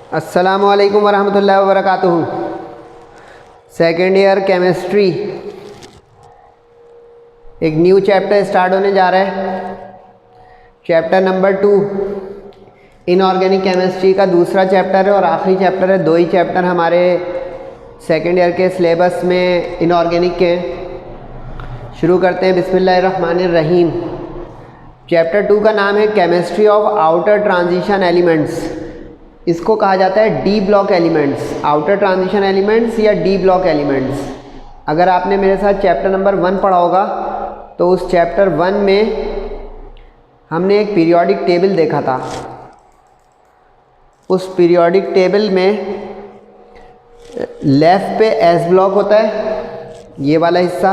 अस्सलामुअलैकुम वरहमतुल्लाहि वबरकातुहू। Second year chemistry एक न्यू चैप्टर स्टार्ट होने जा रहा है। चैप्टर नंबर 2 इनऑर्गेनिक केमिस्ट्री का दूसरा चैप्टर है और आखिरी चैप्टर है। 2 ही चैप्टर हमारे सेकेंड ईयर के सिलेबस में इनऑर्गेनिक के। शुरू करते हैं बिस्मिल्लाहिर्रहमानिर्रहीम। चैप्टर 2 का नाम है chemistry of outer transition elements. इसको कहा जाता है D block elements, outer transition elements या डी ब्लॉक एलिमेंट्स। अगर आपने मेरे साथ चैप्टर नंबर 1 पढ़ा होगा तो उस चैप्टर 1 में हमने एक पीरियोडिक टेबल देखा था। उस पीरियोडिक टेबल में लेफ़्ट पे एस ब्लॉक होता है, ये वाला हिस्सा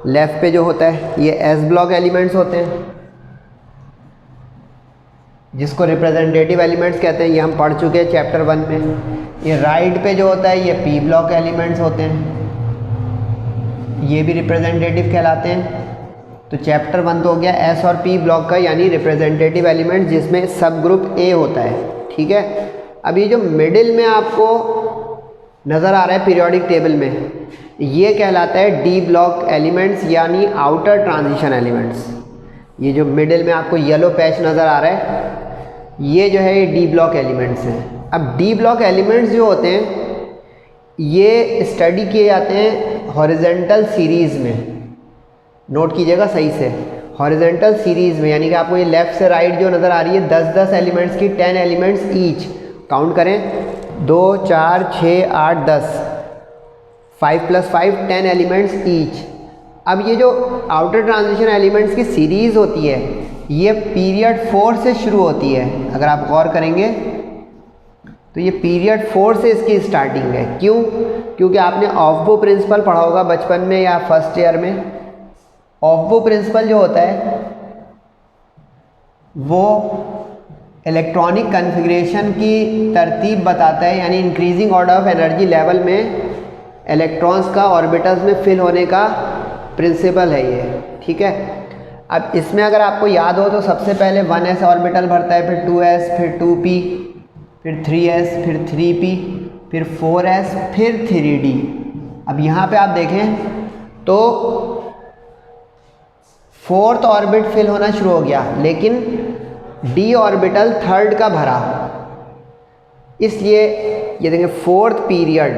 लेफ़्ट पे जो होता है ये एस ब्लॉक एलिमेंट्स होते हैं, जिसको रिप्रेजेंटेटिव एलिमेंट्स कहते हैं। ये हम पढ़ चुके हैं चैप्टर 1 में। ये राइट पे जो होता है ये पी ब्लॉक एलिमेंट्स होते हैं, ये भी रिप्रेजेंटेटिव कहलाते हैं। तो चैप्टर 1 तो हो गया एस और पी ब्लॉक का, यानी रिप्रेजेंटेटिव एलिमेंट्स, जिसमें सब ग्रुप ए होता है। ठीक है, अब ये जो मिडिल में आपको नज़र आ रहा है पीरियोडिक टेबल में, ये कहलाता है डी ब्लॉक एलिमेंट्स यानी आउटर ट्रांजिशन एलिमेंट्स। ये जो मिडिल में आपको येलो पैच नज़र आ रहा है ये जो है डी ब्लॉक एलिमेंट्स हैं। अब डी ब्लॉक एलिमेंट्स जो होते हैं ये स्टडी किए जाते हैं हॉरिजेंटल सीरीज़ में। नोट कीजिएगा सही से, हॉरिजेंटल सीरीज़ में, यानी कि आपको ये लेफ़्ट से राइट जो नज़र आ रही है 10-10 एलिमेंट्स की, 10 एलिमेंट्स ईच। काउंट करें 2 4 6 8 10, 5 + 5 10 एलिमेंट्स ईच। अब ये जो आउटर ट्रांजिशन एलिमेंट्स की सीरीज़ होती है ये पीरियड 4 से शुरू होती है। अगर आप गौर करेंगे तो ये पीरियड 4 से इसकी स्टार्टिंग है। क्यों? क्योंकि आपने ऑफ-बो प्रिंसिपल पढ़ा होगा बचपन में या फर्स्ट ईयर में। ऑफ-बो प्रिंसिपल जो होता है वो इलेक्ट्रॉनिक कन्फिग्रेशन की तरतीब बताता है, यानी increasing order of energy level में इलेक्ट्रॉन्स का ऑर्बिटल्स में फिल होने का प्रिंसिपल है ये। ठीक है, अब इसमें अगर आपको याद हो तो सबसे पहले 1s ऑर्बिटल भरता है, फिर 2s, फिर 2p, फिर 3s, फिर 3p, फिर 4s, फिर 3d। अब यहाँ पे आप देखें तो 4th ऑर्बिट फिल होना शुरू हो गया, लेकिन d ऑर्बिटल 3rd का भरा, इसलिए ये देखें 4th पीरियड,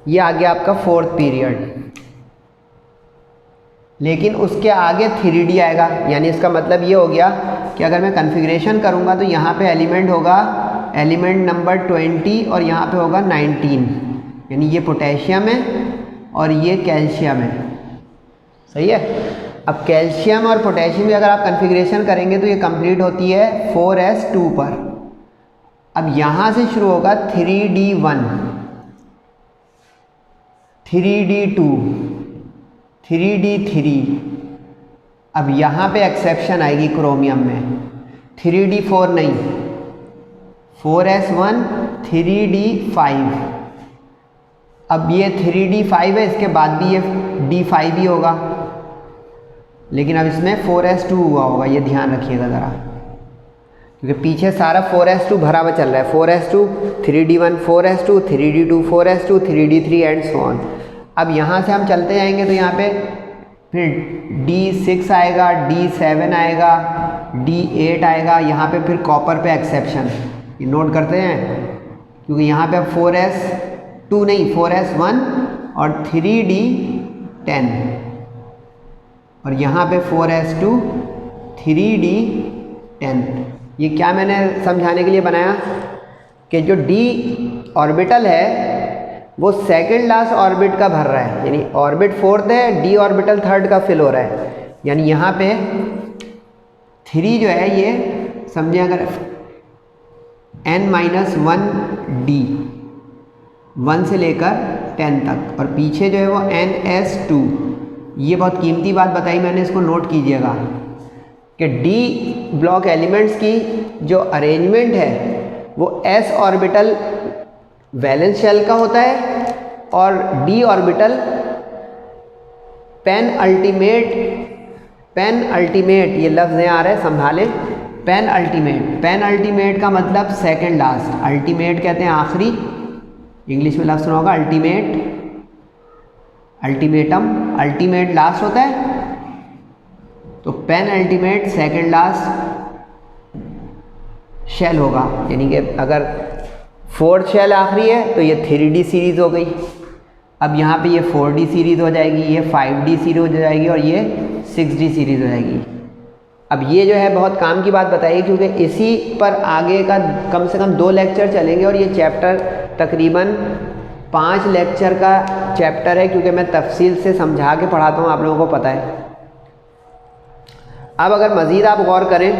ये आ गया आपका 4th पीरियड। लेकिन उसके आगे 3d आएगा, यानी इसका मतलब ये हो गया कि अगर मैं कन्फिग्रेशन करूँगा तो यहाँ पे एलिमेंट होगा एलिमेंट नंबर 20 और यहाँ पे होगा 19, यानी ये पोटेशियम है और ये कैल्शियम है। सही है। अब कैल्शियम और पोटेशियम की अगर आप कन्फिग्रेशन करेंगे तो ये कंप्लीट होती है 4s2 पर। अब यहाँ से शुरू होगा 3d1, 3d2, 3d3। अब यहाँ पे एक्सेप्शन आएगी क्रोमियम में, 3d4 नहीं, 4s1, 3d5। अब ये 3d5 है, इसके बाद भी ये d5 ही होगा, लेकिन अब इसमें 4s2 हुआ होगा, ये ध्यान रखिएगा ज़रा, क्योंकि पीछे सारा 4s2 भरा हुआ चल रहा है। 4s2, 3d1, 4s2, 3d2, 4s2, 3d3 and so on. अब यहाँ से हम चलते जाएंगे तो यहाँ पे फिर D6 आएगा, D7 आएगा, D8 आएगा। यहाँ पे फिर कॉपर पे एक्सेप्शन, ये नोट करते हैं, क्योंकि यहाँ पे 4s2 नहीं, 4s1 और 3d10, और यहाँ पे 4s2, 3d10। ये क्या मैंने समझाने के लिए बनाया कि जो D ऑर्बिटल है वो सेकंड लास्ट ऑर्बिट का भर रहा है, यानी ऑर्बिट 4th है, डी ऑर्बिटल 3rd का फिल हो रहा है। यानी यहाँ पे 3 जो है ये समझे अगर n-1d, 1 से लेकर 10 तक, और पीछे जो है वो ns2। ये बहुत कीमती बात बताई मैंने, इसको नोट कीजिएगा कि डी ब्लॉक एलिमेंट्स की जो अरेंजमेंट है वो s ऑर्बिटल वैलेंस शेल का होता है और d ऑर्बिटल पेन अल्टीमेट, ये लफ्ज़ यहाँ आ रहा है संभालें, पेन अल्टीमेट, पेन अल्टीमेट का मतलब सेकंड लास्ट, अल्टीमेट कहते हैं आखिरी, इंग्लिश में लफ्ज़ सुना होगा अल्टीमेट, अल्टीमेटम, अल्टीमेट लास्ट होता है, तो penultimate second last shell होगा, यानी कि अगर फोर्थ शेल आखिरी है तो ये 3D सीरीज़ हो गई। अब यहाँ पे ये 4D सीरीज़ हो जाएगी, ये 5D सीरीज़ हो जाएगी और ये 6D सीरीज़ हो जाएगी। अब ये जो है बहुत काम की बात बताइए, क्योंकि इसी पर आगे का कम से कम 2 लेक्चर चलेंगे और ये चैप्टर तकरीबन 5 लेक्चर का चैप्टर है, क्योंकि मैं तफसील से समझा के पढ़ाता हूँ, आप लोगों को पता है। अब अगर मज़ीद आप गौर करें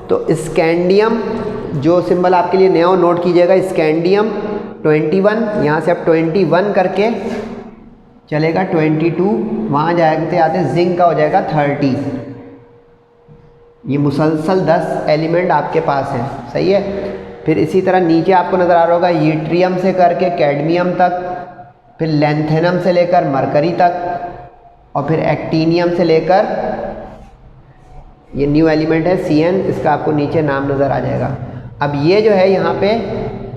तो स्कैंडियम, जो सिंबल आपके लिए नया नोट कीजिएगा, स्कैंडियम 21, यहाँ से आप 21 करके चलेगा 22, वहाँ जाते आते जिंक का हो जाएगा 30। ये मुसलसल 10 एलिमेंट आपके पास हैं, सही है। फिर इसी तरह नीचे आपको नज़र आ रहा होगा यूट्रियम से करके कैडमियम तक, फिर लैंथेनम से लेकर मरकरी तक, और फिर एक्टीनियम से लेकर ये न्यू एलिमेंट है CN, इसका आपको नीचे नाम नज़र आ जाएगा। अब ये जो है यहाँ पे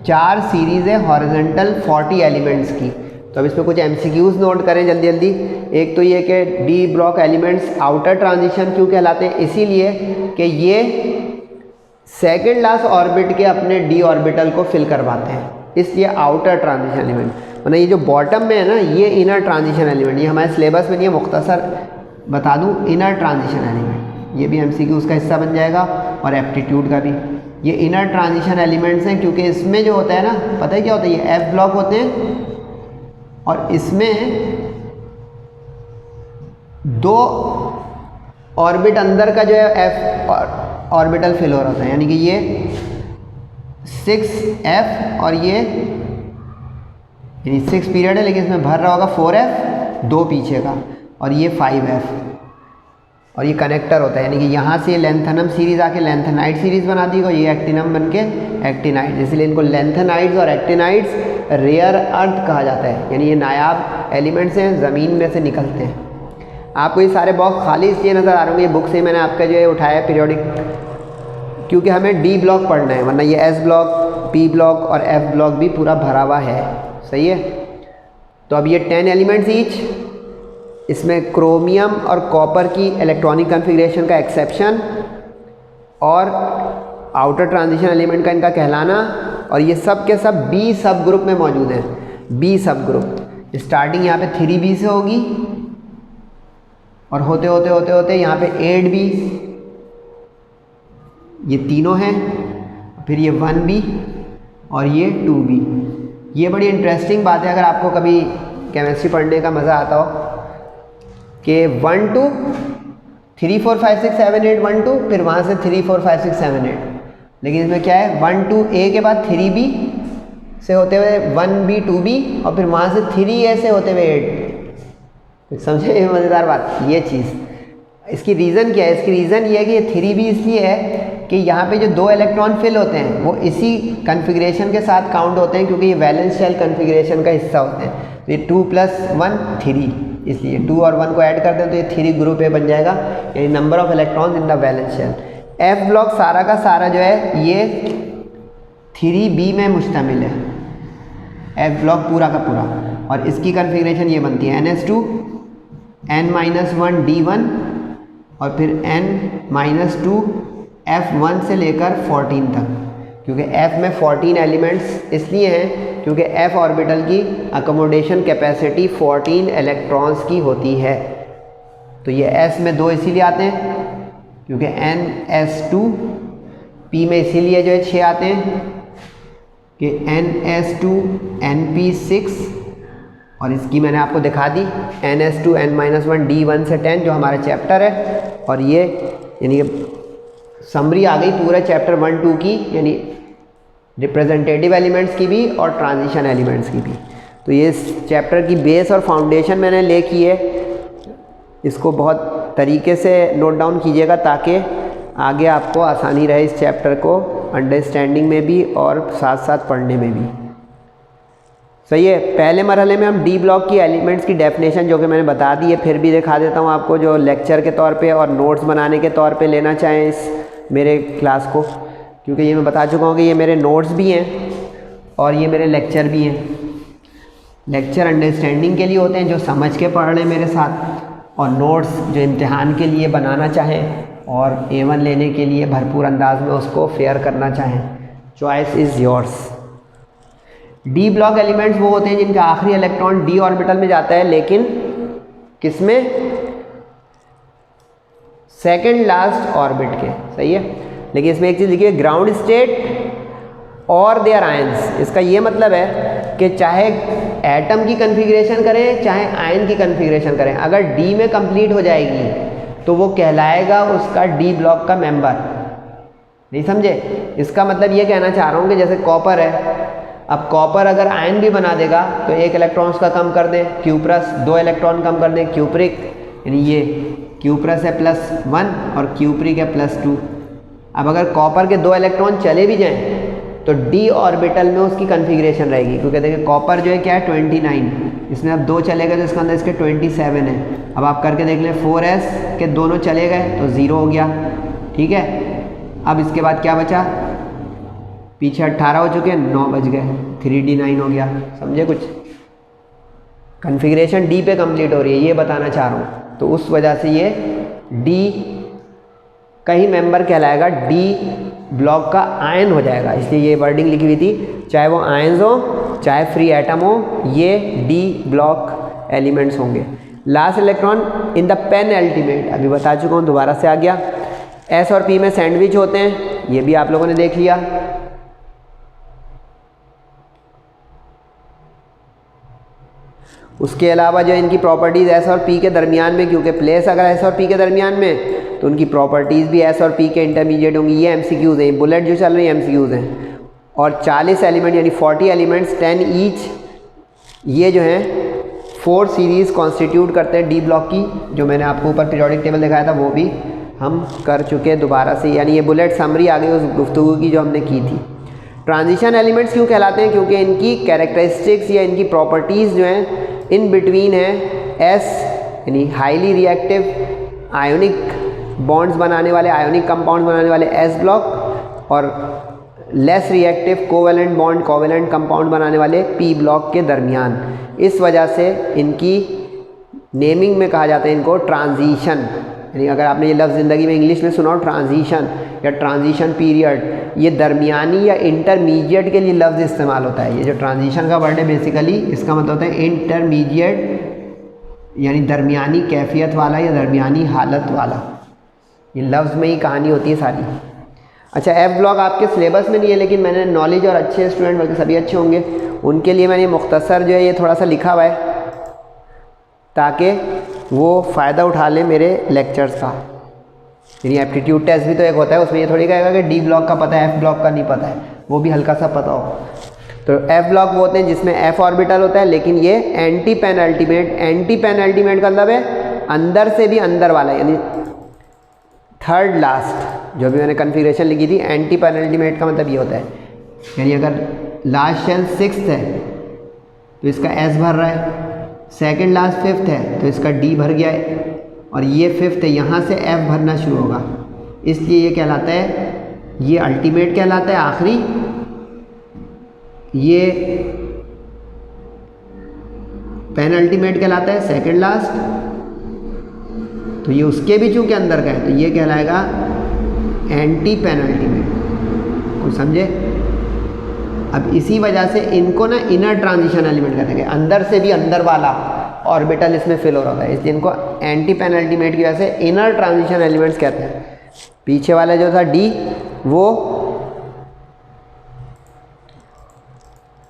4 सीरीज़ है हॉरिजॉन्टल 40 एलिमेंट्स की। तो अब इसमें कुछ MCQs नोट करें जल्दी जल्दी। एक तो ये कि D block elements outer transition क्यों कहलाते हैं, इसीलिए कि ये सेकेंड लास्ट ऑर्बिट के अपने d ऑर्बिटल को फिल करवाते हैं, इसलिए आउटर ट्रांजिशन एलिमेंट। वरना ये जो बॉटम में है ना, ये इनर ट्रांजिशन एलिमेंट, ये हमारे सिलेबस में नहीं है, मुख्तसर बता दूँ, इनर ट्रांजिशन एलिमेंट, ये भी MCQs का हिस्सा बन जाएगा और एप्टीट्यूड का भी। ये इनर ट्रांजिशन एलिमेंट्स हैं, क्योंकि इसमें जो होता है ना, पता है क्या होता है, ये F ब्लॉक होते हैं और इसमें 2 ऑर्बिट अंदर का जो है F ऑर्बिटल फिल हो रहा होता है, यानी कि ये 6F और ये यानी 6 पीरियड है, लेकिन इसमें भर रहा होगा 4F 2 पीछे का, और ये 5F, और ये कनेक्टर होता है, यानी कि यहाँ से लेंथेनम सीरीज़ आके लेंथेनाइड सीरीज़ बनाती है, और ये एक्टिनम बन के एक्टिनाइड, इसलिए इनको लेंथेनाइड्स और एक्टिनाइड्स रेयर अर्थ कहा जाता है, यानी ये नायाब एलिमेंट्स हैं, ज़मीन में से निकलते हैं। आपको ये सारे बॉक्स खाली इसलिए नज़र आ रहे होंगे, ये बुक से मैंने आपका जो है उठाया है पीरियोडिक, क्योंकि हमें D ब्लॉक पढ़ना है, वरना ये S ब्लॉक, P ब्लॉक और F ब्लॉक भी पूरा भरा हुआ है, सही है। तो अब ये 10 एलिमेंट्स ईच, इसमें क्रोमियम और कॉपर की इलेक्ट्रॉनिक कन्फिग्रेशन का एक्सेप्शन और आउटर ट्रांजिशन एलिमेंट का इनका कहलाना, और ये सब के सब B सब ग्रुप में मौजूद हैं। B सब ग्रुप स्टार्टिंग यहाँ पे 3B से होगी और होते होते होते होते यहाँ पे 8B, ये तीनों हैं, फिर ये 1B और ये 2B। ये बड़ी इंटरेस्टिंग बात है, अगर आपको कभी केमिस्ट्री पढ़ने का मज़ा आता हो, कि 1 2 3 4 5 6 7 8 1 2, फिर वहाँ से 3 4 5 6 7 8, लेकिन इसमें क्या है 1 2 A के बाद 3B से होते हुए 1B 2B और फिर वहाँ से 3A से होते हुए 8। समझे ये मज़ेदार बात, ये चीज़। इसकी रीज़न क्या है, इसकी रीज़न ये है कि ये 3B इसलिए है कि यहाँ पे जो 2 इलेक्ट्रॉन फिल होते हैं वो इसी कन्फिग्रेशन के साथ काउंट होते हैं, क्योंकि ये वैलेंस शेल कन्फिग्रेशन का हिस्सा होते हैं। तो ये 2 + 1 3, इसलिए 2 और 1 को ऐड कर दें तो ये 3 ग्रुप ए बन जाएगा, यानी number of electrons in the valence shell. F block सारा का सारा जो है ये 3B में मुश्तमिल है, F ब्लॉक पूरा का पूरा, और इसकी कन्फिग्रेशन ये बनती है NS2 N-1 D1 और फिर N-2 F1 से लेकर 14 तक, क्योंकि F में 14 एलिमेंट्स इसलिए हैं क्योंकि F ऑर्बिटल की अकोमोडेशन कैपेसिटी 14 इलेक्ट्रॉन्स की होती है। तो ये S में 2 इसीलिए आते हैं क्योंकि NS2, P में इसीलिए जो है 6 आते हैं कि NS2 NP6, और इसकी मैंने आपको दिखा दी NS2 N-1 D1 से 10 जो हमारा चैप्टर है, और ये यानी समरी आ गई पूरा चैप्टर 1 2 की, यानी रिप्रेजेंटेटिव एलिमेंट्स की भी और ट्रांजिशन एलिमेंट्स की भी। तो ये इस चैप्टर की बेस और फाउंडेशन मैंने ले की है, इसको बहुत तरीके से नोट डाउन कीजिएगा ताकि आगे आपको आसानी रहे इस चैप्टर को अंडरस्टैंडिंग में भी और साथ साथ पढ़ने में भी। सही है। पहले मरहले में हम डी ब्लॉक की एलिमेंट्स की डेफिनेशन जो कि मैंने बता दी है, फिर भी दिखा देता हूँ आपको, जो लेक्चर के तौर पे और नोट्स बनाने के तौर पे लेना चाहें इस मेरे क्लास को, क्योंकि ये मैं बता चुका हूँ कि ये मेरे नोट्स भी हैं और ये मेरे लेक्चर भी हैं। लेक्चर अंडरस्टैंडिंग के लिए होते हैं, जो समझ के पढ़ रहे हैं मेरे साथ, और नोट्स जो इम्तिहान के लिए बनाना चाहें और A1 लेने के लिए भरपूर अंदाज में उसको फेयर करना चाहें। Choice is yours. D block elements वो होते हैं जिनका आखिरी इलेक्ट्रॉन डी ऑर्बिटल में जाता है, लेकिन किसमें? सेकंड लास्ट ऑर्बिट के, सही है। लेकिन इसमें एक चीज़ लिखिए, ग्राउंड स्टेट और देयर आयंस। इसका ये मतलब है कि चाहे एटम की कन्फिग्रेशन करें चाहे आयन की कन्फिग्रेशन करें, अगर डी में कंप्लीट हो जाएगी तो वो कहलाएगा उसका डी ब्लॉक का मेंबर। नहीं समझे? इसका मतलब ये कहना चाह रहा हूँ कि जैसे कॉपर है, अब कॉपर अगर आयन भी बना देगा तो एक इलेक्ट्रॉन उसका कम कर दें, क्यूप्रस 2 इलेक्ट्रॉन कम कर दें, क्यूप्रिक यानी ये क्यूप्रस है +1 और क्यूप्रिक है +2। अब अगर कॉपर के 2 इलेक्ट्रॉन चले भी जाएं तो डी ऑर्बिटल में उसकी कन्फिग्रेशन रहेगी, क्योंकि देखिए कॉपर जो है क्या है 29, इसमें अब 2 चले गए तो इसके अंदर इसके 27 है। अब आप करके देख लें 4s के दोनों चले गए तो 0 हो गया, ठीक है। अब इसके बाद क्या बचा? पीछे 18 हो चुके हैं, 9 बज गए, 3d9 हो गया। समझे? कुछ कन्फिग्रेशन डी पे कंप्लीट हो रही है, ये बताना चाह रहा हूँ। तो उस वजह से ये डी का ही मेंबर कहलाएगा, डी ब्लॉक का आयन हो जाएगा, इसलिए ये वर्डिंग लिखी हुई थी। चाहे वो आयन्स हो चाहे फ्री एटम हो, ये डी ब्लॉक एलिमेंट्स होंगे। Last electron in the penultimate, अभी बता चुका हूँ, दोबारा से आ गया। एस और पी में सैंडविच होते हैं, ये भी आप लोगों ने देख लिया। उसके अलावा जो इनकी प्रॉपर्टीज़ एस और पी के दरमियान में, क्योंकि प्लेस अगर एस और पी के दरमियान में तो उनकी प्रॉपर्टीज़ भी एस और पी के इंटरमीडिएट होंगी। ये एमसीक्यूज़ हैं, बुलेट जो चल रही है एमसीक्यूज़ हैं। और 40 एलिमेंट यानी 40 एलिमेंट्स 10 ईच, ये जो हैं 4 सीरीज़ कॉन्स्टिट्यूट करते हैं डी ब्लॉक की। जो मैंने आपको ऊपर पीरियोडिक टेबल दिखाया था वो भी हम कर चुके दोबारा से, यानी ये बुलेट समरी आ गई उस गुफ्तगू की जो हमने की थी। ट्रांजिशन एलिमेंट्स क्यों कहलाते हैं? क्योंकि इनकी कैरेक्टरिस्टिक्स या इनकी प्रॉपर्टीज़ जो हैं इन बिटवीन है एस यानी हाईली रिएक्टिव आयोनिक बॉन्ड्स बनाने वाले, आयोनिक कंपाउंड बनाने वाले एस ब्लॉक, और less reactive covalent bond covalent compound बनाने वाले पी ब्लॉक के दरमियान। इस वजह से इनकी नेमिंग में कहा जाता है इनको ट्रांजिशन। यानी अगर आपने ये लफ्ज़ ज़िंदगी में इंग्लिश में सुना हो ट्रांजिशन या ट्रांजिशन पीरियड, ये दरमियानी या इंटरमीडिएट के लिए लफ्ज़ इस्तेमाल होता है। ये जो ट्रांजिशन का वर्ड है बेसिकली इसका मतलब होता है इंटरमीडिएट, यानी दरमियानी कैफियत वाला या दरमियानी हालत वाला। ये लफ्ज़ में ही कहानी होती है सारी। अच्छा, एफ ब्लॉक आपके सिलेबस में नहीं है, लेकिन मैंने नॉलेज और अच्छे स्टूडेंट, बल्कि सभी अच्छे होंगे, उनके लिए मैंने मुख्तसर जो है ये थोड़ा सा लिखा हुआ है ताकि वो फ़ायदा उठा ले मेरे लेक्चर्स का। यानी एप्टीट्यूड टेस्ट भी तो एक होता है, उसमें ये थोड़ी कहेगा कि डी ब्लॉक का पता है एफ ब्लॉक का नहीं पता है, वो भी हल्का सा पता हो। तो एफ ब्लॉक वो होते हैं जिसमें एफ ऑर्बिटल होता है, लेकिन ये एंटी पेनल्टीमेट। एंटी पेनल्टीमेट का मतलब है अंदर से भी अंदर वाला, यानी थर्ड लास्ट। जो भी मैंने कन्फिग्रेशन लिखी थी, एंटी पेनल्टीमेट का मतलब ये होता है, यानी अगर लास्ट शेल 6th है तो इसका एस भर रहा है, सेकंड लास्ट 5th है तो इसका डी भर गया है, और ये 5th है, यहाँ से एफ भरना शुरू होगा, इसलिए ये कहलाता है, ये अल्टीमेट कहलाता है आखिरी, ये पेनल्टीमेट कहलाता है सेकंड लास्ट। तो ये उसके भी चूँकि अंदर का है तो ये कहलाएगा एंटी पेनल्टीमेट। कुछ समझे? अब इसी वजह से इनको ना इनर ट्रांजिशन एलिमेंट कहते हैं, अंदर से भी अंदर वाला ऑर्बिटल इसमें फिल हो रहा है, इसलिए इनको एंटी पेनल्टीमेट की वजह से इनर ट्रांजिशन एलिमेंट्स कहते हैं। पीछे वाला जो था डी वो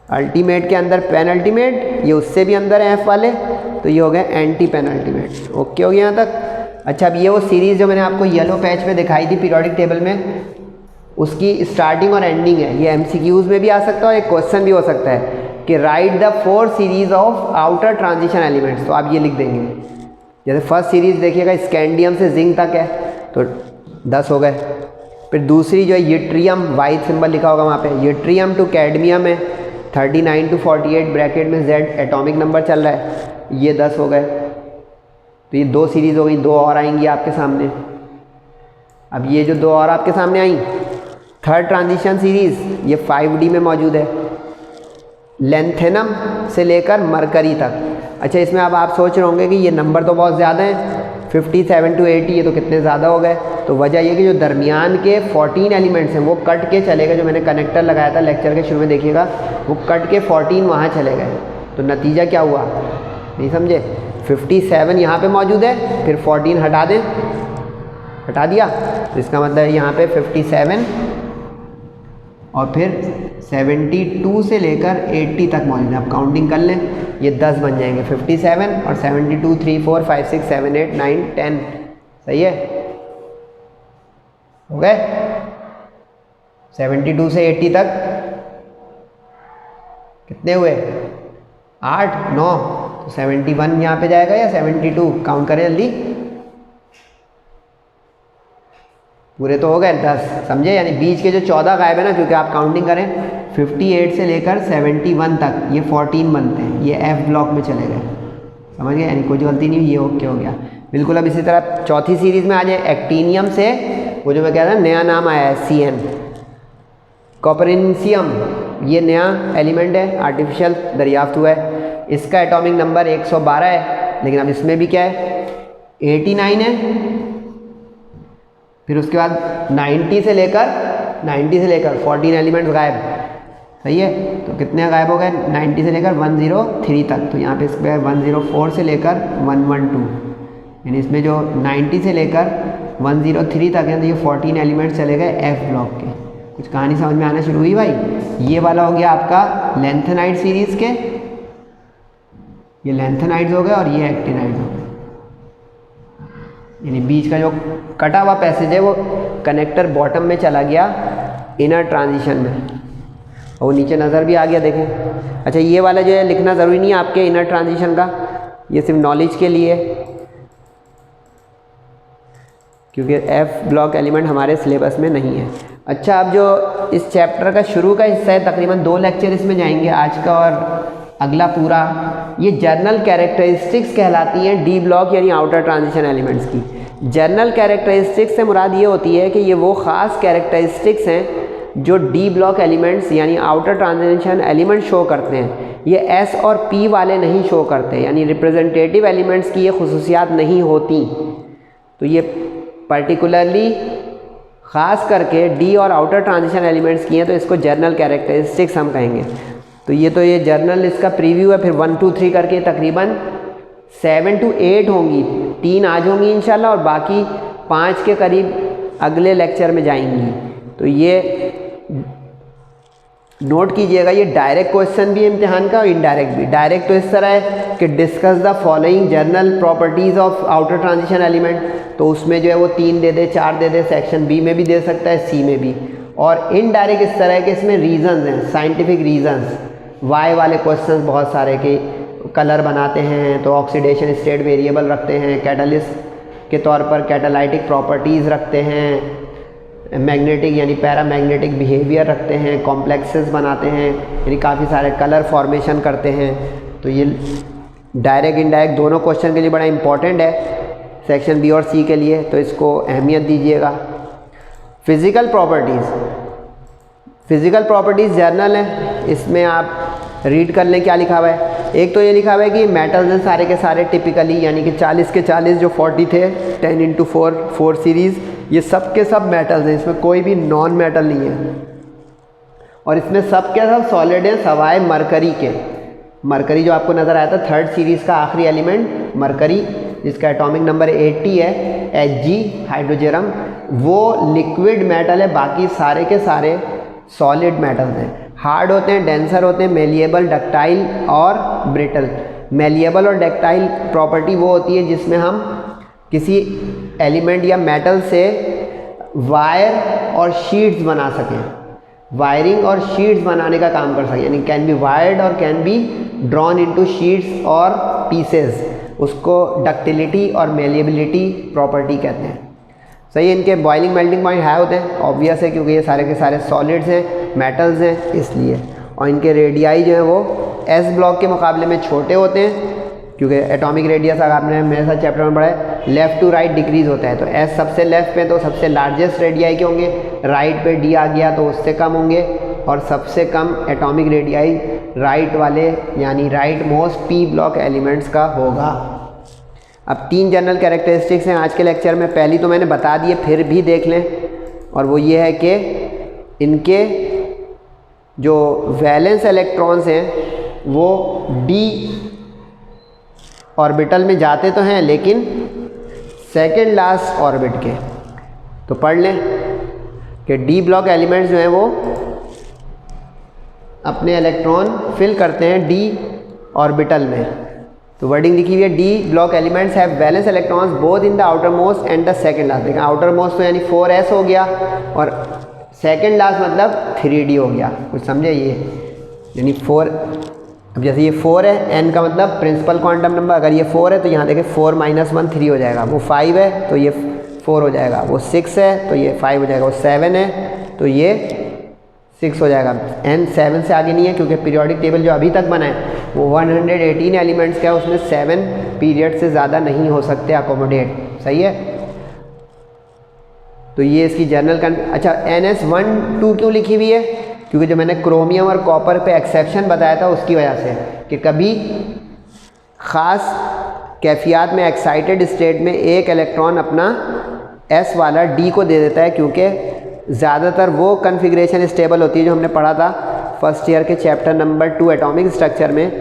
अल्टीमेट के अंदर पेनल्टीमेट, ये उससे भी अंदर है एफ वाले, तो ये हो गए एंटी पेनल्टीमेट। ओके हो गया यहाँ तक? अच्छा, अब ये वो सीरीज़ जो मैंने आपको येलो पैच पे दिखाई थी पीरियोडिक टेबल में, उसकी स्टार्टिंग और एंडिंग है। ये एमसीक्यूज़ में भी आ सकता है और एक क्वेश्चन भी हो सकता है कि right the 4 series of outer transition elements. तो आप ये लिख देंगे, जैसे फर्स्ट सीरीज़ देखिएगा स्कैंडियम से जिंक तक है तो 10 हो गए। फिर दूसरी जो है यूट्रियम, वाइट सिंबल लिखा होगा वहाँ पे, यूट्रियम टू कैडमियम है 39 to 48 ब्रैकेट में Z एटॉमिक नंबर चल रहा है, ये 10 हो गए। तो ये 2 सीरीज़ हो गई, 2 और आएंगी आपके सामने। अब ये जो 2 और आपके सामने आई, थर्ड ट्रांजिशन सीरीज़ ये 5D में मौजूद है, लेंथेनम से लेकर मरकरी तक। अच्छा, इसमें अब आप सोच रहे होंगे कि ये नंबर तो बहुत ज़्यादा हैं, 57 to 80, ये तो कितने ज़्यादा हो गए। तो वजह ये कि जो दरमियान के 14 एलिमेंट्स हैं वो कट के चले गए। जो मैंने कनेक्टर लगाया था लेक्चर के शुरू में देखिएगा, वो कट के 14 वहाँ चले गए। तो नतीजा क्या हुआ, नहीं समझे? 57 यहाँ पे मौजूद है, फिर 14 हटा दें, हटा दिया, तो इसका मतलब यहाँ पे 57 और फिर 72 से लेकर 80 तक मौजूद है। आप काउंटिंग कर लें, ये 10 बन जाएंगे, 57 और 72, 3, 4, 5, 6, 7, 8, 9, 10। सही है, हो गए? 72 से 80 तक कितने हुए? 8, 9, तो 71 यहाँ पे जाएगा या 72? काउंट करें जल्दी, पूरे तो हो गए 10, समझे? यानी बीच के जो 14 गायब है ना, क्योंकि आप काउंटिंग करें 58 से लेकर 71 तक, ये 14 बनते हैं, ये F ब्लॉक में चले गए। समझ गए? यानी कोई गलती नहीं हुई, ये ओके हो गया बिल्कुल। अब इसी तरह चौथी सीरीज़ में आ जाए, एक्टीनियम से वो जो मैं कह रहा था नया नाम आया है CN, कॉपरिनसियम, ये नया एलिमेंट है, आर्टिफिशियल दरियाफ्त हुआ है। इसका एटॉमिक नंबर 112 है, लेकिन अब इसमें भी क्या है, 89 है। फिर उसके बाद 90 से लेकर 14 एलिमेंट्स गायब। सही है, तो कितने गायब हो गए? 90 से लेकर 103 तक। तो यहाँ पे इस पर 104 से लेकर 112, यानी इसमें जो 90 से लेकर 103 तक है, तो ये 14 एलिमेंट्स चले गए F ब्लॉक के। कुछ कहानी समझ में आना शुरू हुई भाई? ये वाला हो गया आपका लेंथेनाइड सीरीज़ के, ये लेंथेनाइड्स हो गए और ये एक्टिनाइड्स हो गए। यानी बीच का जो कटा हुआ पैसेज है वो कनेक्टर बॉटम में चला गया इनर ट्रांजिशन में, और वो नीचे नज़र भी आ गया, देखें। अच्छा, ये वाला जो है लिखना ज़रूरी नहीं है आपके इनर ट्रांजिशन का, ये सिर्फ नॉलेज के लिए, क्योंकि F ब्लॉक एलिमेंट हमारे सिलेबस में नहीं है। अच्छा, अब जो इस चैप्टर का शुरू का हिस्सा है, तकरीबन 2 लेक्चर इसमें जाएंगे, आज का और अगला पूरा। ये जर्नल कैरेक्टरिस्टिक्स कहलाती हैं D ब्लॉक यानी आउटर ट्रांजिशन एलिमेंट्स की। जर्नल कैरेक्टरिस्टिक्स से मुराद ये होती है कि ये वो ख़ास कैरेक्टरिस्टिक्स हैं जो D ब्लॉक एलिमेंट्स यानी आउटर ट्रांजिशन एलिमेंट शो करते हैं। ये S और P वाले नहीं शो करते, यानी रिप्रेजेंटेटिव एलिमेंट्स की ये खुसूसियात नहीं होती। तो ये पर्टिकुलरली ख़ास करके D और आउटर ट्रांजिशन एलिमेंट्स की हैं, तो इसको जर्नल कैरेक्टरिस्टिक्स हम कहेंगे। तो ये जर्नल इसका प्रीव्यू है, फिर 1, 2, 3 करके तकरीबन 7 to 8 होंगी, 3 आज होंगी इंशाल्लाह, और बाकी 5 के करीब अगले लेक्चर में जाएंगी। तो ये नोट कीजिएगा, ये डायरेक्ट क्वेश्चन भी है इम्तिहान का और इनडायरेक्ट भी। डायरेक्ट तो इस तरह है कि discuss the following journal properties of outer transition element, तो उसमें जो है वो 3 दे दे, 4 दे दे, सेक्शन बी में भी दे सकता है, सी में भी। और इनडायरेक्ट इस तरह है कि इसमें रीजंस हैं, साइंटिफिक रीजंस, वाई वाले क्वेश्चंस बहुत सारे के कलर बनाते हैं तो ऑक्सीडेशन स्टेट वेरिएबल रखते हैं, कैटलिस्ट के तौर पर कैटालाइटिक प्रॉपर्टीज़ रखते हैं, मैग्नेटिक यानी पैरामैग्नेटिक बिहेवियर रखते हैं, कॉम्प्लेक्सेस बनाते हैं, यानी काफ़ी सारे कलर फॉर्मेशन करते हैं। तो ये डायरेक्ट इनडायरेक्ट दोनों क्वेश्चन के लिए बड़ा इंपॉर्टेंट है, सेक्शन बी और सी के लिए, तो इसको अहमियत दीजिएगा। फिज़िकल प्रॉपर्टीज़ जर्नल है, इसमें आप रीड कर लें क्या लिखा हुआ है। एक तो ये लिखा हुआ है कि मेटल्स हैं सारे के सारे टिपिकली, यानी कि 40 के 40 जो 40 थे 10 × 4 सीरीज़, ये सब के सब मेटल्स हैं, इसमें कोई भी नॉन मेटल नहीं है। और इसमें सब के सब सॉलिड हैं सवाए मरकरी के। मरकरी जो आपको नज़र आया था थर्ड सीरीज़ का आखिरी एलिमेंट मरकरी, जिसका एटॉमिक नंबर 80 है, Hg हाइड्रोजेरम, वो लिक्विड मेटल है, बाकी सारे के सारे सॉलिड मेटल्स हैं। हार्ड होते हैं, डेंसर होते हैं, मेलिएबल, डक्टाइल और ब्रिटल। मेलिएबल और डक्टाइल प्रॉपर्टी वो होती है जिसमें हम किसी एलिमेंट या मेटल से वायर और शीट्स बना सकें, वायरिंग और शीट्स बनाने का काम कर सकें, यानी कैन बी वायर्ड और can be drawn into sheets और पीसेस, उसको डक्टिलिटी और मेलिएबिलिटी प्रॉपर्टी कहते हैं। सही है, इनके बॉइलिंग मेल्टिंग पॉइंट हाई होते हैं, ऑब्वियस है क्योंकि ये सारे के सारे सॉलिड्स हैं, मेटल्स हैं इसलिए। और इनके रेडियाई जो है वो एस ब्लॉक के मुकाबले में छोटे होते हैं, क्योंकि एटॉमिक रेडियस अगर आपने मेरे साथ चैप्टर में पढ़ा है लेफ़्ट टू राइट डिक्रीज़ होता है। तो एस सबसे लेफ़्ट पे तो सबसे लार्जेस्ट रेडियाई के होंगे, राइट पे डी आ गया तो उससे कम होंगे, और सबसे कम एटॉमिक रेडियाई राइट वाले यानी right most P block elements का होगा। अब 3 जनरल कैरेक्टरिस्टिक्स हैं आज के लेक्चर में। पहली तो मैंने बता दी है, फिर भी देख लें, और वो ये है कि इनके जो वैलेंस इलेक्ट्रॉन्स हैं वो डी ऑर्बिटल में जाते तो हैं लेकिन सेकेंड लास्ट ऑर्बिट के। तो पढ़ लें कि डी ब्लॉक एलिमेंट्स जो हैं वो अपने इलेक्ट्रॉन फिल करते हैं डी ऑर्बिटल में। तो वर्डिंग लिखी हुई है, D block elements have valence electrons both in the outer most and the second last. देखा आउटर मोस्ट तो यानी 4s हो गया, और सेकेंड लास्ट मतलब 3d हो गया। कुछ समझे ये, यानी 4, अब जैसे ये 4 है, n का मतलब प्रिंसिपल क्वांटम नंबर, अगर ये 4 है तो यहाँ देखें 4 - 1 3 हो जाएगा, वो 5 है तो ये 4 हो जाएगा, वो 6 है तो ये 5 हो जाएगा, वो 7 है तो ये 6 हो जाएगा। n 7 से आगे नहीं है क्योंकि पीरियोडिक टेबल जो अभी तक बना है वो 118 एलिमेंट्स का है, उसमें 7 पीरियड से ज़्यादा नहीं हो सकते अकोमोडेट। सही है, तो ये इसकी जनरल अच्छा NS1 2 क्यों लिखी हुई है? क्योंकि जो मैंने क्रोमियम और कॉपर पे एक्सेप्शन बताया था उसकी वजह से, कि कभी ख़ास कैफियत में एक्साइटेड स्टेट में एक इलेक्ट्रॉन अपना S वाला D को दे देता है, क्योंकि ज़्यादातर वो कन्फिग्रेशन स्टेबल होती है जो हमने पढ़ा था फर्स्ट ईयर के चैप्टर नंबर 2 एटॉमिक स्ट्रक्चर में,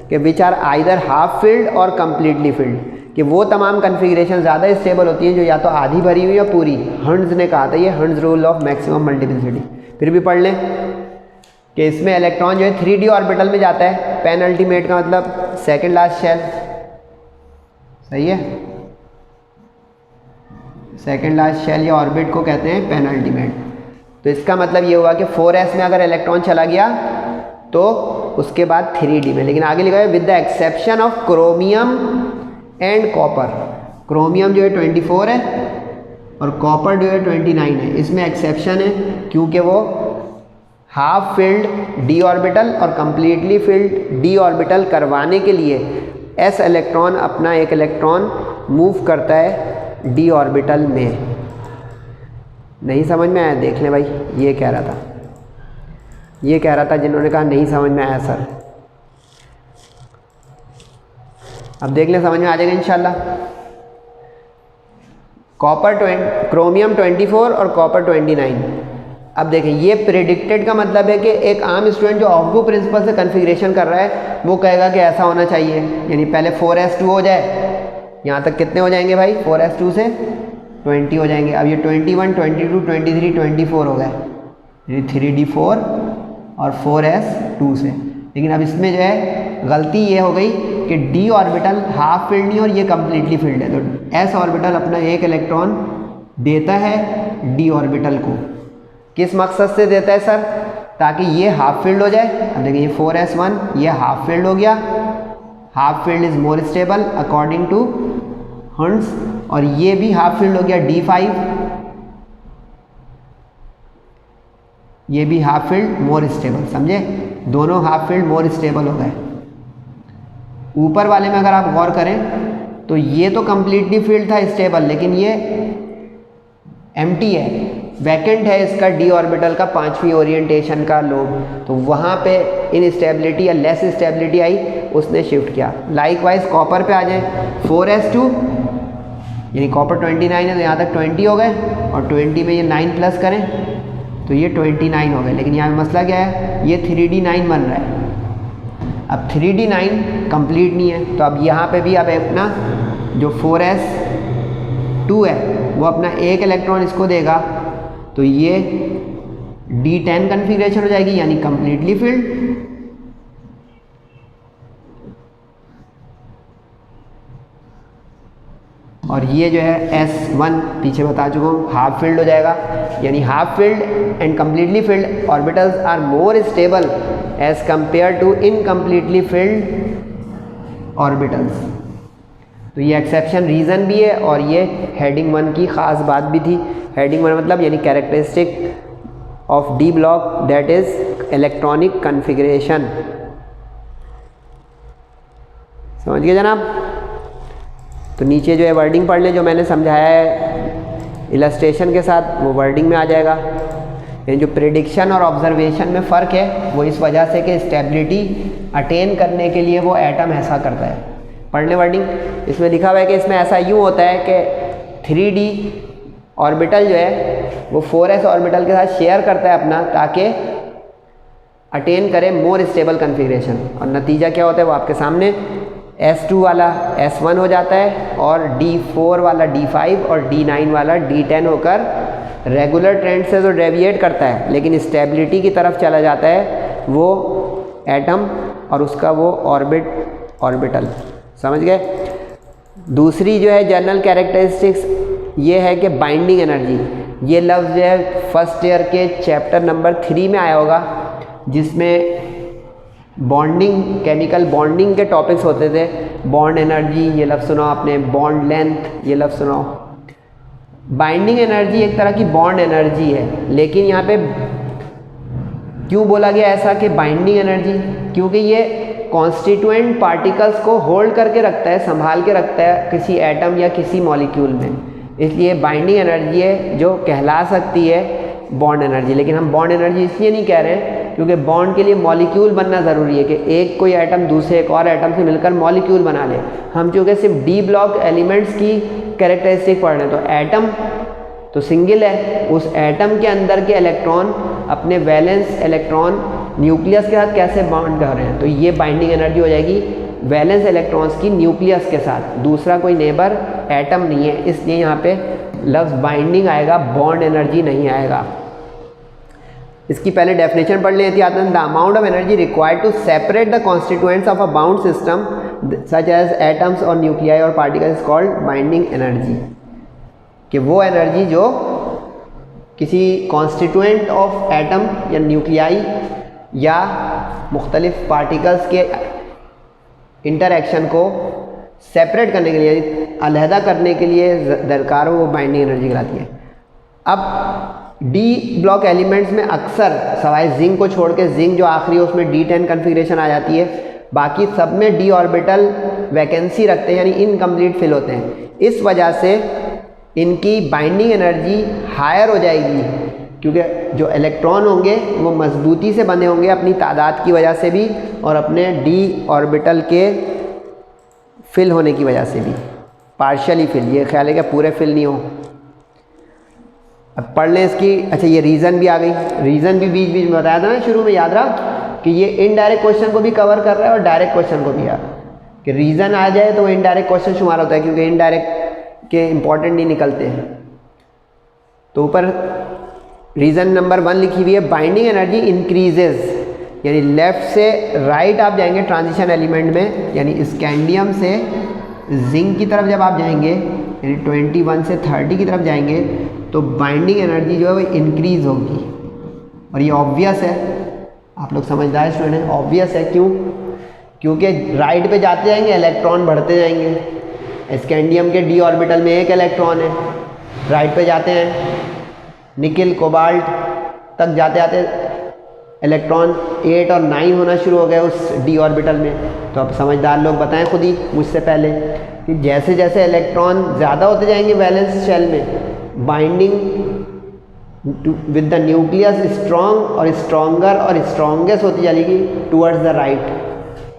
कि which are either half filled और कम्प्लीटली फिल्ड, कि वो तमाम कन्फिग्रेशन ज़्यादा स्टेबल होती हैं जो या तो आधी भरी हुई या पूरी। हंड्स ने कहा था, ये Hund's rule of maximum multiplicity. फिर भी पढ़ लें कि इसमें इलेक्ट्रॉन जो है 3d ऑर्बिटल में जाता है, पेन अल्टीमेट का मतलब सेकेंड लास्ट शेल। सही है, सेकेंड लास्ट शेल या ऑर्बिट को कहते हैं पेन अल्टीमेट। तो इसका मतलब ये हुआ कि 4s में अगर इलेक्ट्रॉन चला गया तो उसके बाद 3d में, लेकिन आगे लिखा है with the exception of chromium and copper. Chromium जो है 24 है और कॉपर जो है 29 है, इसमें एक्सेप्शन है क्योंकि वो हाफ फिल्ड डी ऑर्बिटल और कंप्लीटली फिल्ड डी ऑर्बिटल करवाने के लिए s इलेक्ट्रॉन अपना एक इलेक्ट्रॉन मूव करता है डी ऑर्बिटल में। नहीं समझ में आया? देख लें भाई, ये कह रहा था, ये कह रहा था जिन्होंने कहा नहीं समझ में आया सर, अब देख लें समझ में आ जाएगा इंशाल्लाह। क्रोमियम 24 और कॉपर 29। अब देखें, ये प्रेडिक्टेड का मतलब है कि एक आम स्टूडेंट जो ऑफ बुक प्रिंसिपल से कन्फिग्रेशन कर रहा है वो कहेगा कि ऐसा होना चाहिए, यानी पहले 4s2 हो जाए। यहाँ तक कितने हो जाएंगे भाई? 4s2 से 20 हो जाएंगे। अब ये 21, 22, 23, 24 हो गए, यानी 3d4 और 4s2 से। लेकिन अब इसमें जो है गलती ये हो गई कि d ऑर्बिटल हाफ फील्ड नहीं और ये कम्प्लीटली फील्ड है, तो s ऑर्बिटल अपना एक इलेक्ट्रॉन देता है d ऑर्बिटल को। किस मकसद से देता है सर? ताकि ये हाफ फील्ड हो जाए। अब देखिए ये 4s1 ये हाफ फील्ड हो गया, half filled is more stable according to Hund's, और ये भी हाफ फील्ड हो गया d5, ये भी हाफ फील्ड मोर स्टेबल। समझे, दोनों हाफ फील्ड मोर स्टेबल हो गए। ऊपर वाले में अगर आप गौर करें तो ये तो कंप्लीटली फील्ड था स्टेबल, लेकिन ये एम्प्टी है, वैकेंट है इसका डी ऑर्बिटल का 5वीं ओरिएंटेशन का लोब, तो वहाँ पे इनस्टेबिलिटी या लेस स्टेबिलिटी आई, उसने शिफ्ट किया। लाइकवाइज कॉपर पे आ जाए, 4s2 यानी कॉपर 29 है तो यहाँ तक 20 हो गए, और 20 में ये 9 प्लस करें तो ये 29 हो गए। लेकिन यहाँ पे मसला क्या है, ये 3d9 बन रहा है। अब 3d9 कंप्लीट नहीं है, तो अब यहाँ पे भी अब अपना जो 4s2 है वो अपना एक इलेक्ट्रॉन इसको देगा, तो ये d10 कन्फिग्रेशन हो जाएगी, यानी कंप्लीटली फिल्ड। और ये जो है S1 पीछे बता चुका हूँ हाफ फील्ड हो जाएगा, यानी half filled and completely filled orbitals are more stable as compare to incompletely filled orbitals. तो ये एक्सेप्शन रीज़न भी है और ये हेडिंग 1 की ख़ास बात भी थी। हेडिंग 1 मतलब यानी characteristic of D block that is electronic configuration. समझ गए जनाब? तो नीचे जो है वर्डिंग पढ़ लें, जो मैंने समझाया है इलस्ट्रेशन के साथ वो वर्डिंग में आ जाएगा। यानी जो प्रेडिक्शन और ऑब्जर्वेशन में फ़र्क है वो इस वजह से कि स्टेबिलिटी अटेन करने के लिए वो एटम ऐसा करता है। पढ़ लें वर्डिंग। इसमें लिखा हुआ है कि इसमें ऐसा यूँ होता है कि 3D ऑर्बिटल जो है वो 4s ऑर्बिटल के साथ शेयर करता है अपना, ताकि अटेन करे मोर स्टेबल कन्फिग्रेशन। और नतीजा क्या होता है वो आपके सामने, S2 वाला S1 हो जाता है और D4 वाला D5 और D9 वाला D10 होकर रेगुलर ट्रेंड से जो डेविएट करता है लेकिन स्टेबिलिटी की तरफ चला जाता है वो एटम और उसका वो ऑर्बिटल। समझ गए। दूसरी जो है जनरल कैरेक्टरिस्टिक्स ये है कि बाइंडिंग एनर्जी। ये लफ्ज़ जो है फर्स्ट ईयर के चैप्टर नंबर 3 में आया होगा, जिसमें बॉन्डिंग, केमिकल बॉन्डिंग के टॉपिक्स होते थे। बॉन्ड एनर्जी ये लफ्ज़ सुना आपने, बॉन्ड लेंथ ये लफ्ज़ सुना। बाइंडिंग एनर्जी एक तरह की बॉन्ड एनर्जी है, लेकिन यहाँ पे क्यों बोला गया ऐसा कि बाइंडिंग एनर्जी, क्योंकि ये कॉन्स्टिट्यूएंट पार्टिकल्स को होल्ड करके रखता है, संभाल के रखता है किसी एटम या किसी मॉलिक्यूल में, इसलिए बाइंडिंग एनर्जी है जो कहला सकती है बॉन्ड एनर्जी। लेकिन हम बॉन्ड एनर्जी इसलिए नहीं कह रहे हैं क्योंकि बॉन्ड के लिए मॉलिक्यूल बनना ज़रूरी है कि एक कोई एटम दूसरे एक और एटम से मिलकर मॉलिक्यूल बना ले। हम चूँकि सिर्फ डी ब्लॉक एलिमेंट्स की कैरेक्टरिस्टिक पढ़ रहे हैं, तो एटम तो सिंगल है, उस एटम के अंदर के इलेक्ट्रॉन अपने वैलेंस इलेक्ट्रॉन न्यूक्लियस के साथ कैसे बॉन्ड कर रहे हैं, तो ये बाइंडिंग एनर्जी हो जाएगी वैलेंस इलेक्ट्रॉन्स की न्यूक्लियस के साथ। दूसरा कोई नेबर एटम नहीं है, इसलिए यहाँ पे लफ्ज़ बाइंडिंग आएगा, बॉन्ड एनर्जी नहीं आएगा। इसकी पहले डेफिनेशन पढ़ लें एहतियातन। The amount of energy required to separate the constituents of a bound system such as atoms और न्यूक्लियाई और पार्टिकल्स कॉल्ड बाइंडिंग एनर्जी। कि वो एनर्जी जो किसी कॉन्स्टिट्यूएंट ऑफ एटम या न्यूक्लियाई या मुख्तलिफ पार्टिकल्स के इंटरैक्शन को सेपरेट करने के लिए, अलहदा करने के लिए दरकार हो, वो बाइंडिंग एनर्जी कहलाती है। अब डी ब्लॉक एलिमेंट्स में अक्सर सवाए जिंक को छोड़ के, जिंक जो आखिरी है उसमें D10 कन्फिग्रेशन आ जाती है, बाकी सब में डी ऑर्बिटल वैकेंसी रखते हैं, यानी इनकम्प्लीट फिल होते हैं। इस वजह से इनकी बाइंडिंग एनर्जी हायर हो जाएगी, क्योंकि जो इलेक्ट्रॉन होंगे वो मजबूती से बने होंगे अपनी तादाद की वजह से भी और अपने डी ऑर्बिटल के फिल होने की वजह से भी। पार्शियली फिल, ये ख्याल है कि पूरे फिल नहीं हो। अब पढ़ लें इसकी। अच्छा, ये रीज़न भी आ गई। रीज़न भी बीच बीच में बताया था ना शुरू में, याद रहा कि ये इनडायरेक्ट क्वेश्चन को भी कवर कर रहा है और डायरेक्ट क्वेश्चन को भी। कि रीज़न आ जाए तो वो इनडायरेक्ट क्वेश्चन शुमार होता है, क्योंकि इनडायरेक्ट के इंपॉर्टेंट नहीं निकलते हैं। तो ऊपर रीज़न नंबर 1 लिखी हुई है, बाइंडिंग एनर्जी इंक्रीजेज, यानी लेफ़्ट से राइट आप जाएंगे ट्रांजिशन एलिमेंट में, यानी स्कैंडियम से जिंक की तरफ जब आप जाएंगे, यानी 21 से 30 की तरफ जाएंगे, तो बाइंडिंग एनर्जी जो है वो इंक्रीज़ होगी। और ये ऑब्वियस है, आप लोग समझदार स्टूडेंट हैं, ऑब्वियस है। क्यों? क्योंकि राइट पे जाते जाएंगे इलेक्ट्रॉन बढ़ते जाएंगे। स्कैंडियम के डी ऑर्बिटल में एक इलेक्ट्रॉन है, राइट पे जाते हैं निकिल कोबाल्ट तक जाते जाते इलेक्ट्रॉन 8 और 9 होना शुरू हो गए उस डी ऑर्बिटल में। तो अब समझदार लोग बताएं खुद ही मुझसे पहले कि जैसे जैसे इलेक्ट्रॉन ज़्यादा होते जाएंगे वैलेंस शेल में, binding with the nucleus strong और स्ट्रॉन्गर और स्ट्रॉन्गेस्ट होती जाएगी टूवर्ड्स द राइट।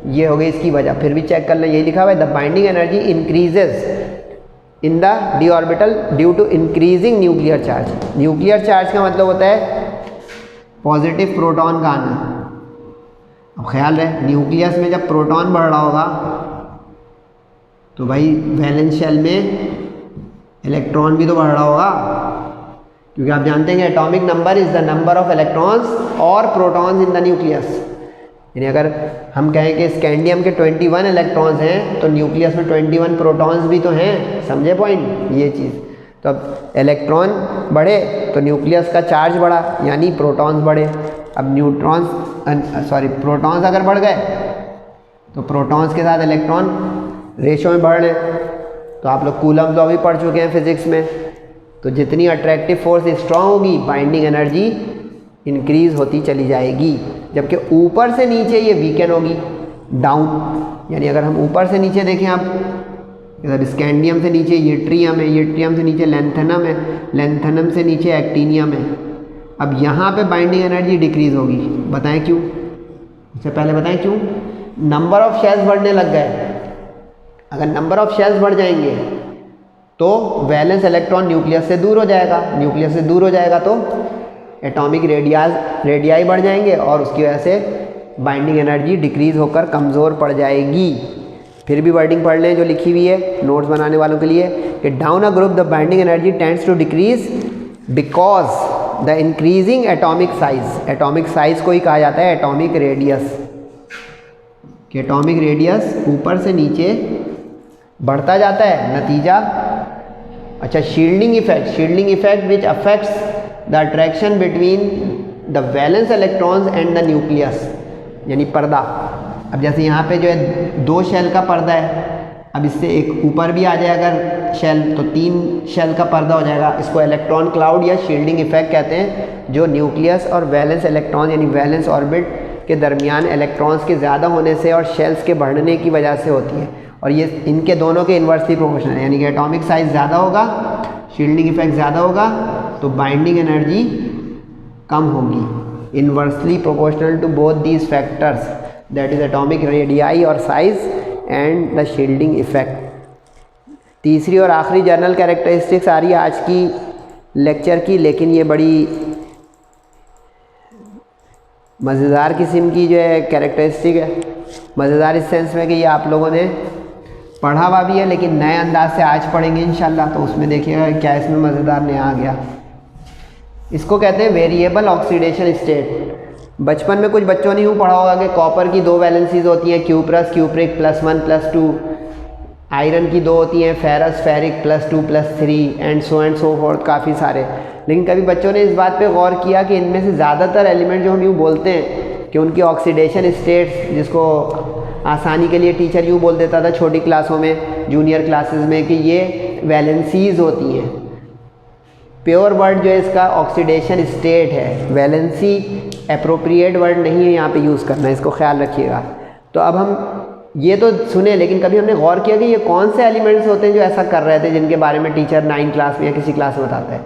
ये हो गई इसकी वजह। फिर भी चेक कर लें, यही लिखा हुआ है, the binding energy increases in the D orbital due to increasing nuclear charge. Nuclear charge का मतलब होता है पॉजिटिव प्रोटॉन का आना। अब ख्याल रहे, न्यूक्लियस में जब प्रोटॉन बढ़ रहा होगा तो भाई वैलेंस शेल में इलेक्ट्रॉन भी तो बढ़ रहा होगा, क्योंकि आप जानते हैं कि atomic number is the number of electrons और प्रोटॉन्स इन द न्यूक्लियस। यानी अगर हम कहें कि स्कैंडियम के 21 इलेक्ट्रॉन्स हैं तो न्यूक्लियस में 21 प्रोटॉन्स भी तो हैं। समझे पॉइंट? ये चीज़। तो अब इलेक्ट्रॉन बढ़े तो न्यूक्लियस का चार्ज बढ़ा, यानी प्रोटॉन्स बढ़े। अब प्रोटॉन्स अगर बढ़ गए तो प्रोटॉन्स के साथ इलेक्ट्रॉन रेशो में बढ़ रहे। तो आप लोग कूलम लॉ भी पढ़ चुके हैं फिजिक्स में। तो जितनी अट्रैक्टिव फोर्स स्ट्रांग होगी, बाइंडिंग एनर्जी इंक्रीज होती चली जाएगी, जबकि ऊपर से नीचे ये वीकन होगी, डाउन। यानी अगर हम ऊपर से नीचे देखें आप मतलब स्कैंडियम से नीचे यट्रियम है, यट्रियम से नीचे लेंथेनम है, लेंथेनम से नीचे एक्टीनियम है। अब यहाँ पे बाइंडिंग एनर्जी डिक्रीज होगी, बताएं क्यों? इससे पहले बताएं क्यों? नंबर ऑफ शेल्स बढ़ने लग गए। अगर नंबर ऑफ शेल्स बढ़ जाएंगे तो वैलेंस इलेक्ट्रॉन न्यूक्लियस से दूर हो जाएगा, न्यूक्लियस से दूर हो जाएगा तो एटॉमिक रेडियाई बढ़ जाएंगे और उसकी वजह से बाइंडिंग एनर्जी डिक्रीज होकर कमज़ोर पड़ जाएगी। फिर भी वर्डिंग पढ़ लें जो लिखी हुई है नोट्स बनाने वालों के लिए कि down a group the binding energy tends to decrease because the increasing atomic size. Atomic size को ही कहा जाता है एटॉमिक रेडियस, कि एटॉमिक रेडियस ऊपर से नीचे बढ़ता जाता है। नतीजा अच्छा shielding effect which affects the attraction between the valence electrons and the nucleus, यानी पर्दा। अब जैसे यहाँ पे जो है 2 शेल का पर्दा है, अब इससे एक ऊपर भी आ जाए अगर शेल तो 3 शेल का पर्दा हो जाएगा। इसको इलेक्ट्रॉन क्लाउड या शील्डिंग इफेक्ट कहते हैं, जो न्यूक्लियस और वैलेंस इलेक्ट्रॉन यानी वैलेंस ऑर्बिट के दरमियान इलेक्ट्रॉन्स के ज़्यादा होने से और शेल्स के बढ़ने की वजह से होती है। और ये इनके दोनों के इन्वर्सली प्रोपोर्शनल है, यानी कि एटॉमिक साइज ज़्यादा होगा, शील्डिंग इफेक्ट ज़्यादा होगा तो बाइंडिंग एनर्जी कम होगी। Inversely proportional to both these factors, that is atomic radii और size and the shielding effect. तीसरी और आखिरी जर्नल कैरेक्टरिस्टिक्स आ रही है आज की लेक्चर की, लेकिन ये बड़ी मज़ेदार किस्म की जो है कैरेक्टरिस्टिक है। मज़ेदार इस सेंस में कि ये आप लोगों ने पढ़ा हुआ भी है लेकिन नए अंदाज से आज पढ़ेंगे इंशाल्लाह, तो उसमें देखिएगा क्या इसमें मज़ेदार नया आ गया। इसको कहते हैं वेरिएबल ऑक्सीडेशन स्टेट। बचपन में कुछ बच्चों ने यूँ पढ़ा होगा कि कॉपर की 2 वैलेंसीज होती हैं, क्यूप्रस क्यूप्रिक +1 +2, आयरन की 2 होती हैं, ferrous ferric +2 +3 and so fourth, काफ़ी सारे। लेकिन कभी बच्चों ने इस बात पे गौर किया कि इनमें से ज़्यादातर एलिमेंट जो हम यूँ बोलते हैं कि उनकी ऑक्सीडेशन स्टेट्स, जिसको आसानी के लिए टीचर यूँ बोल देता था छोटी क्लासों में, जूनियर क्लासेस में, कि ये वैलेंसीज होती हैं। प्योर वर्ड जो है इसका ऑक्सीडेशन स्टेट है, वैलेंसी एप्रोप्रिएट वर्ड नहीं है यहाँ पे यूज़ करना, इसको ख्याल रखिएगा। तो अब हम ये तो सुने, लेकिन कभी हमने गौर किया कि ये कौन से एलिमेंट्स होते हैं जो ऐसा कर रहे थे, जिनके बारे में टीचर 9 क्लास में या किसी क्लास में बताता है?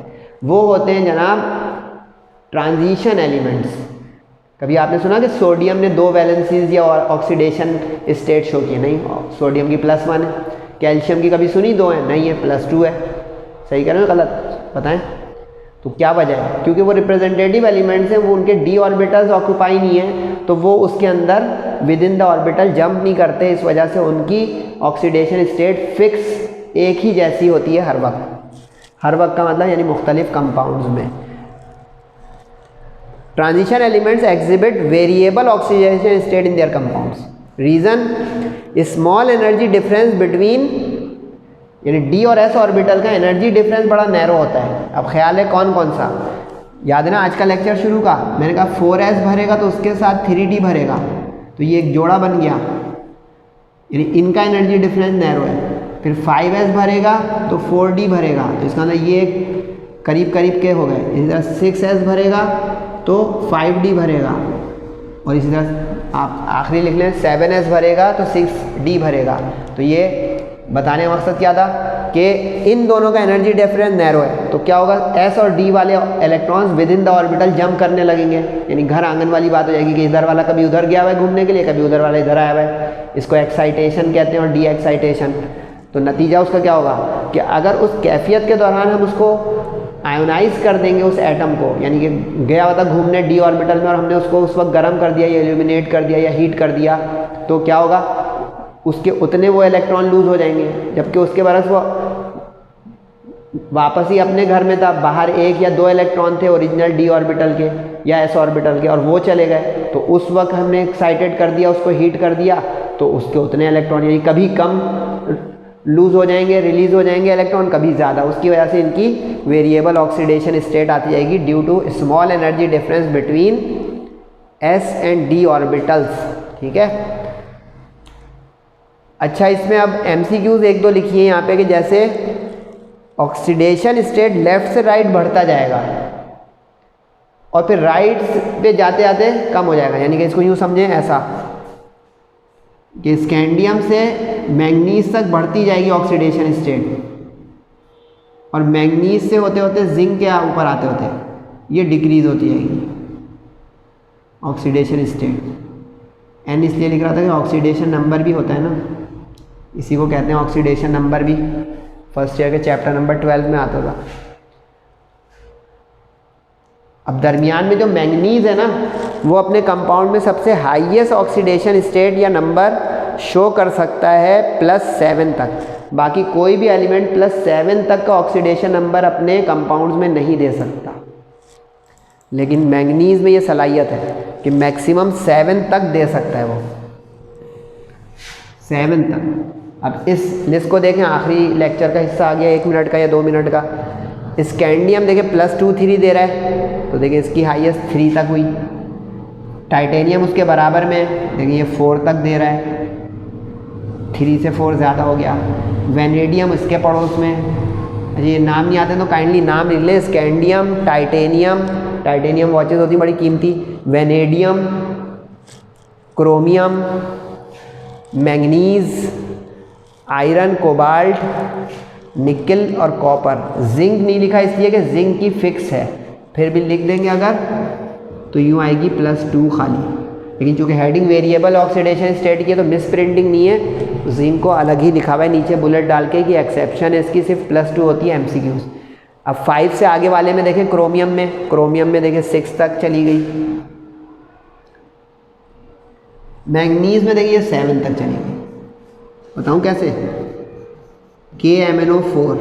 वो होते हैं जनाब ट्रांजिशन एलिमेंट्स। कभी आपने सुना कि सोडियम ने 2 वैलेंसीज या ऑक्सीडेशन स्टेट शो किए? नहीं, सोडियम की +1 है। कैल्शियम की कभी सुनी 2 है? नहीं है, +2 है। सही कह रहे हो गलत बताएं? तो क्या वजह है? क्योंकि वो रिप्रेजेंटेटिव एलिमेंट्स हैं, वो उनके d ऑर्बिटल्स ऑक्यूपाई नहीं है, तो वो उसके अंदर with in the orbital jump नहीं करते। इस वजह से उनकी ऑक्सीडेशन स्टेट फिक्स एक ही जैसी होती है हर वक्त। हर वक्त का मतलब यानी मुख्तलिफ कंपाउंड्स में। Transition elements exhibit variable oxidation state in their compounds. Reason, small energy difference between, यानी डी और एस ऑर्बिटल का एनर्जी डिफरेंस बड़ा नैरो होता है। अब ख्याल है कौन कौन सा? याद है ना आज का लेक्चर शुरू का मैंने कहा 4s भरेगा तो उसके साथ 3d भरेगा, तो ये एक जोड़ा बन गया, यानी इनका एनर्जी डिफरेंस नैरो है। फिर 5s भरेगा तो 4d भरेगा, तो इसका मतलब ये करीब करीब के हो गए। इसी तरह 6s भरेगा तो 5d भरेगा, और इसी तरह आप आखिरी लिख लें 7s भरेगा तो 6d भरेगा। तो ये बताने का मकसद क्या था कि इन दोनों का एनर्जी डिफरेंस नैरो है, तो क्या होगा, s और d वाले electrons with in the orbital jump करने लगेंगे, यानी घर आंगन वाली बात हो जाएगी कि इधर वाला कभी उधर गया हुआ है घूमने के लिए, कभी उधर वाला इधर आया हुआ है। इसको एक्साइटेशन कहते हैं और डी एक्साइटेशन। तो नतीजा उसका क्या होगा कि अगर उस कैफियत के दौरान हम उसको आयोनाइज कर देंगे उस एटम को, यानी कि गया हुआ था घूमने डी ऑर्बिटल में और हमने उसको उस वक्त गर्म कर दिया या इल्यूमिनेट कर दिया या हीट कर दिया, तो क्या होगा, उसके उतने वो इलेक्ट्रॉन लूज हो जाएंगे। जबकि उसके बरस वो वापस ही अपने घर में था, बाहर 1 या 2 इलेक्ट्रॉन थे ओरिजिनल डी ऑर्बिटल के या एस ऑर्बिटल के, और वो चले गए, तो उस वक्त हमने एक्साइटेड कर दिया, उसको हीट कर दिया, तो उसके उतने इलेक्ट्रॉन यानी कभी कम लूज हो जाएंगे, रिलीज हो जाएंगे इलेक्ट्रॉन, कभी ज़्यादा। उसकी वजह से इनकी वेरिएबल ऑक्सीडेशन स्टेट आती जाएगी due to small energy difference between S and D orbitals. ठीक है, अच्छा इसमें अब MCQs 1-2 लिखिए यहाँ पे कि जैसे ऑक्सीडेशन स्टेट लेफ्ट से राइट बढ़ता जाएगा और फिर राइट पे जाते जाते कम हो जाएगा, यानी कि इसको यूँ समझें ऐसा कि स्कैंडियम से मैंगनीज तक बढ़ती जाएगी ऑक्सीडेशन स्टेट, और मैंगनीज से होते होते जिंक के ऊपर आते होते ये डिक्रीज होती जाएगी ऑक्सीडेशन स्टेट। एन इसलिए लिख रहा था कि ऑक्सीडेशन नंबर भी होता है ना, इसी को कहते हैं ऑक्सीडेशन नंबर भी, फर्स्ट ईयर के चैप्टर नंबर 12 में आता था। अब दरमियान में जो मैंगनीज है ना वो अपने कंपाउंड में सबसे हाईएस्ट ऑक्सीडेशन स्टेट या नंबर शो कर सकता है +7 तक। बाकी कोई भी एलिमेंट +7 तक का ऑक्सीडेशन नंबर अपने कंपाउंड्स में नहीं दे सकता, लेकिन मैंगनीज में ये सलाहियत है कि मैक्सिमम 7 तक दे सकता है वो, 7 तक। अब इस लिस्ट को देखें, आखिरी लेक्चर का हिस्सा आ गया 1 मिनट का या 2 मिनट का। स्कैंडियम देखिए +2 3 दे रहा है, तो देखिए इसकी हाईएस्ट 3 तक हुई। टाइटेनियम उसके बराबर में, देखिए ये 4 तक दे रहा है, 3 से 4 ज़्यादा हो गया। वेनेडियम इसके पड़ोस में, ये नाम नहीं आते तो काइंडली नाम लिख लें, स्कैंडियम, टाइटेनियम, टाइटेनियम वॉचेस होती बड़ी कीमती, vanadium, chromium, manganese, iron, cobalt, निकल और कॉपर। जिंक नहीं लिखा इसलिए कि जिंक की फिक्स है, फिर भी लिख देंगे अगर तो यूँ आएगी +2 खाली, लेकिन चूँकि हेडिंग वेरिएबल ऑक्सीडेशन स्टेट की है तो मिस प्रिंटिंग नहीं है, जिंक को अलग ही लिखा हुआ है नीचे बुलेट डाल के कि एक्सेप्शन है इसकी, सिर्फ +2 होती है MCQs। अब 5 से आगे वाले में देखें, क्रोमियम में देखें 6 तक चली गई, मैंगनीज में देखिए 7 तक चली गई। बताऊँ कैसे? KMnO4।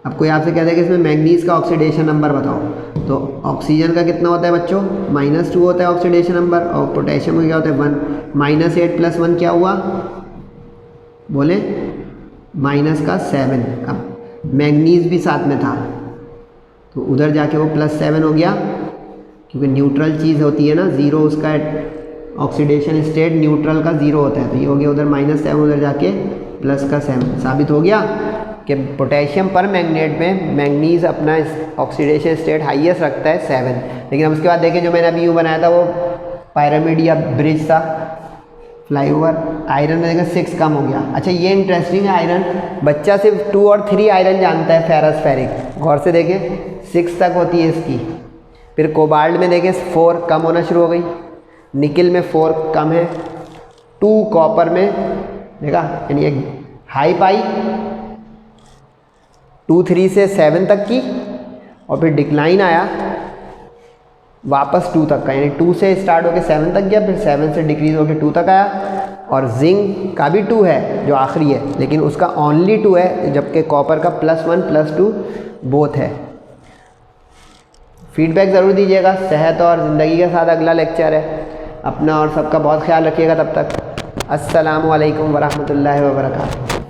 अब कोई आपसे कहता है कि इसमें मैंगनीज का ऑक्सीडेशन नंबर बताओ, तो ऑक्सीजन का कितना होता है बच्चों? -2 होता है ऑक्सीडेशन नंबर, और पोटेशियम का क्या होता है 1। -8 + 1 क्या हुआ? बोले -7। अब मैंगनीज भी साथ में था तो उधर जाके वो +7 हो गया, क्योंकि न्यूट्रल चीज़ होती है ना, ज़ीरो उसका ऑक्सीडेशन स्टेट न्यूट्रल का 0 होता है, तो ये हो गया उधर -7, उधर जाके +7। साबित हो गया कि पोटेशियम पर मैग्नेट में मैंगनीज अपना ऑक्सीडेशन स्टेट हाईएस्ट रखता है 7। लेकिन अब उसके बाद देखें जो मैंने अभी यूँ बनाया था वो पिरामिड या ब्रिज था, फ्लाईओवर। आयरन में देखा 6 कम हो गया। अच्छा ये इंटरेस्टिंग है, आयरन बच्चा सिर्फ 2 और 3 आयरन जानता है, फेरस फेरिक, गौर से देखें 6 तक होती है इसकी। फिर कोबाल्ट में देखें 4 कम होना शुरू हो गई, निकल में 4 कम है, 2 कॉपर में देखा, यानी एक हाई पाई 2 3 से 7 तक की, और फिर डिक्लाइन आया वापस 2 तक का, यानी 2 से स्टार्ट होकर 7 तक गया, फिर 7 से डिक्रीज होकर 2 तक आया। और जिंक का भी 2 है जो आखिरी है, लेकिन उसका ओनली 2 है, जबकि कॉपर का +1 +2 बोथ है। फीडबैक ज़रूर दीजिएगा। सेहत और ज़िंदगी के साथ अगला लेक्चर है। अपना और सबका बहुत ख्याल रखिएगा। तब तक अस्सलामु अलैकुम वरहमतुल्लाहि वबरकातुहू।